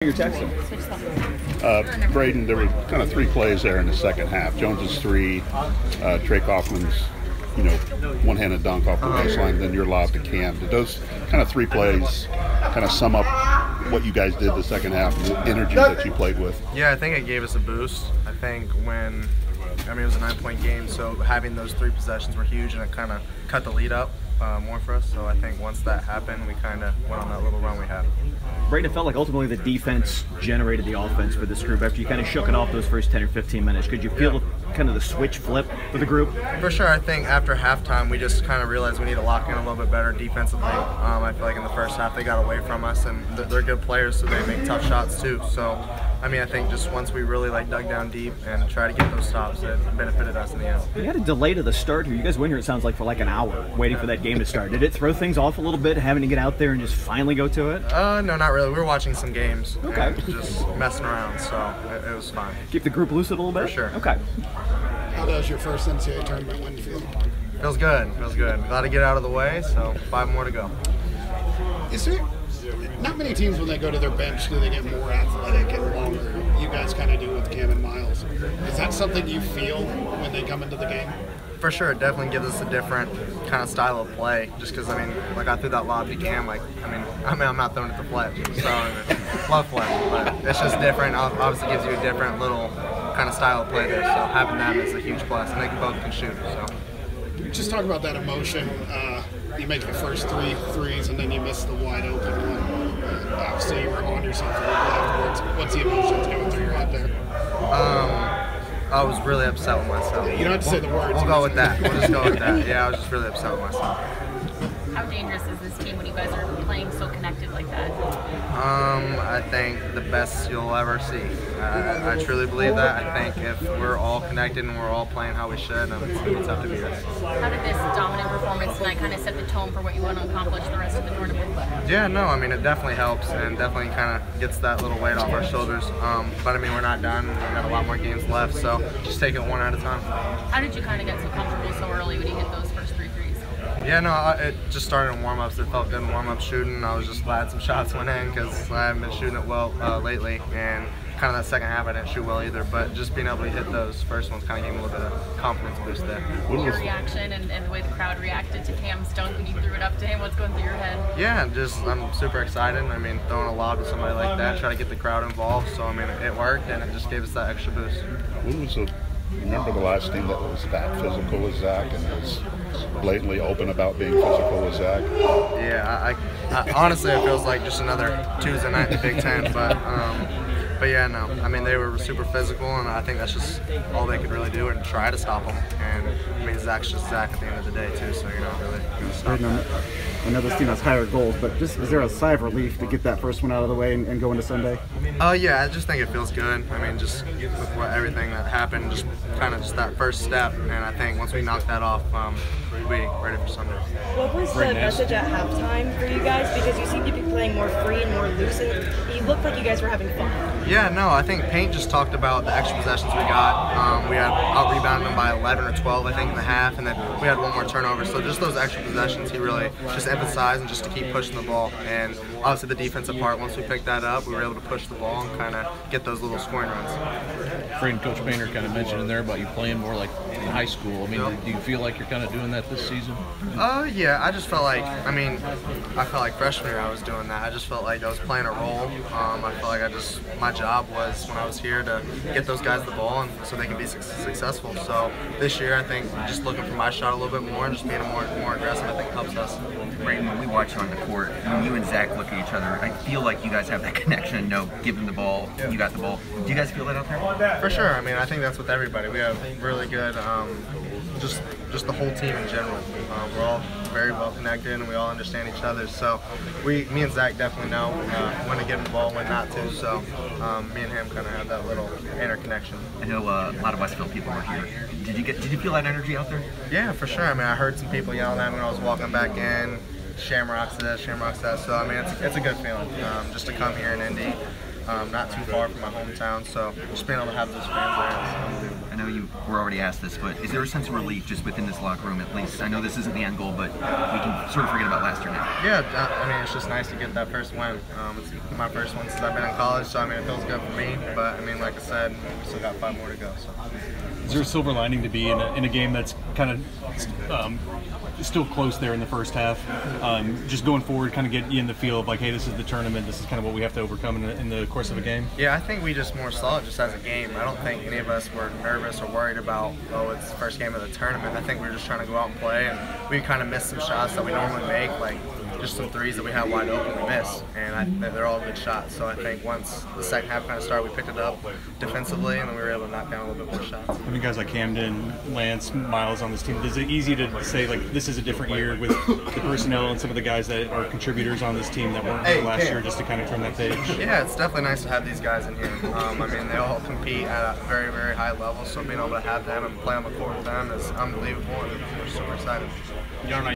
You're texting. Braden, there were kind of three plays there in the second half. Jones's three, Trey Kaufman's, one-handed dunk off the baseline, then your lob to Cam. Did those kind of three plays kind of sum up what you guys did the second half and the energy that you played with? Yeah, I think it gave us a boost. I think it was a 9-point game, so having those three possessions were huge, and it kind of cut the lead up more for us. So I think once that happened, we kind of went on that little run we had. Braden, it felt like ultimately the defense generated the offense for this group after you kind of shook it off those first 10 or 15 minutes. Could you feel kind of the switch flip for the group? For sure. I think after halftime, we just kind of realized we need to lock in a little bit better defensively. I feel like in the first half they got away from us, and they're good players, so they make tough shots too. So, I think just once we really dug down deep and tried to get those stops, it benefited us in the end. You had a delay to the start here. You guys went here, it sounds like, for like an hour waiting for that game to start. Did it throw things off a little bit, having to get out there and just finally go to it? No, not really. We were watching some games and just messing around, so it was fine. Keep the group loose a little bit? For sure. Okay. How does your first NCAA tournament win feel? Feels good. Feels good. Glad to get out of the way, so 5 more to go. Is there not many teams when they go to their bench do they get more athletic and longer? You guys kind of do with Cam and Miles. Is that something you feel when they come into the game? For sure, it definitely gives us a different kind of style of play. Just because I threw that lob to Cam. I'm not throwing it to Fletch. So love Fletch, but it's just different. Obviously, gives you a different little kind of style of play there. So having them is a huge plus, and they both can shoot. So just talk about that emotion. You make the first 3 threes, and then you miss the wide open one. Obviously, you were on yourself a little bit afterwards. What's the emotions going through your head there? I was really upset with myself. You don't have to say the words. We'll go with that. We'll just go with that. Yeah, I was just really upset with myself. How dangerous is this team when you guys are playing so connected like that? I think the best you'll ever see. I truly believe that. I think if we're all connected and we're all playing how we should, it's going to be tough to beat us. How did this dominant performance tonight kind of set the tone for what you want to accomplish the rest of the tournament? Yeah, no, it definitely helps and definitely kind of gets that little weight off our shoulders. But we're not done. We've got a lot more games left, so just take it one at a time. How did you kind of get so comfortable so early when you hit those first 3 threes? Yeah, no, it just started in warm-ups. It felt good in warm-up shooting. I was just glad some shots went in because I haven't been shooting it well lately. And kind of that second half I didn't shoot well either. But just being able to hit those first ones kind of gave me a little bit of confidence boost there. Your reaction and the way the crowd reacted to Cam's dunk when you threw it up to him, what's going through your head? Yeah, I'm super excited. Throwing a lob to somebody like that, try to get the crowd involved. So, it worked and it just gave us that extra boost. Remember the last team that was that physical as Zach and was blatantly open about being physical as Zach? Yeah, I honestly, it feels like just another Tuesday night in the Big Ten, but yeah, no. They were super physical, and I think that's just all they could really do and try to stop them. And Zach's just Zach at the end of the day too, so you're not really going to stop that. I know this team has higher goals, but is there a sigh of relief to get that first one out of the way and go into Sunday? Yeah, I just think it feels good. Just with everything that happened, just that first step, and I think once we knock that off, we'll be ready for Sunday. What was the message at halftime for you guys? Because you seem to be playing more free and more loose. You looked like you guys were having fun. Yeah, no, I think Paint just talked about the extra possessions we got. We had out-rebounded them by 11 or 12, I think, in the half, and then we had one more turnover. So just those extra possessions, he really just emphasized and just to keep pushing the ball. And obviously the defensive part, once we picked that up, we were able to push the ball and kind of get those little scoring runs. Braden, Coach Painter kind of mentioned in there about you playing more like in high school. Do you feel like you're kind of doing that this season? Yeah, I just felt like, I felt like freshman year I was doing that. I just felt like I was playing a role. I felt like my job was when I was here to get those guys the ball and so they can be successful. So this year I think just looking for my shot a little bit more and just being more aggressive I think helps us. Braden, when we watch you on the court, when you and Zach look at each other, I feel like you guys have that connection. Give him the ball, you got the ball. Do you guys feel that out there? For sure. I think that's with everybody. We have really good, just the whole team in general. We're all very well connected and we all understand each other. So me and Zach definitely know when to give him the ball, when not to. So me and him kind of have that little interconnection. I know a lot of Westfield people were here. Did you feel that energy out there? Yeah, for sure. I heard some people yelling at me when I was walking back in. Shamrock's this, Shamrock's that. So it's a good feeling just to come here in Indy. Not too far from my hometown, so just being able to have those fans there. know you were already asked this, but is there a sense of relief just within this locker room at least? I know this isn't the end goal, but we can sort of forget about last year now. Yeah, I mean, it's just nice to get that first win. It's my first one since I've been in college, so I mean, it feels good for me. But I mean, like I said, we still got 5 more to go. So. Is there a silver lining to be in a game that's kind of still close there in the first half? Just going forward, kind of get you in the feel of like, hey, this is the tournament. This is kind of what we have to overcome in the course of a game. Yeah, I think we just more saw it just as a game. I don't think any of us were nervous or worried about, oh, it's the first game of the tournament. I think we were just trying to go out and play, and we kind of missed some shots that we normally make, like just some threes that we had wide open we missed, and they're all good shots. So I think once the second half kind of started, we picked it up defensively, and then we were able to knock down a little bit more shots. I mean, guys like Camden, Lance, Miles on this team, is it easy to say, like, this is a different year with the personnel and some of the guys that are contributors on this team that weren't here last year, just to kind of turn that page? Yeah, it's definitely nice to have these guys in here. I mean, they all compete at a very, very high level, so being able to have them and play on the court with them is unbelievable, and we're super excited.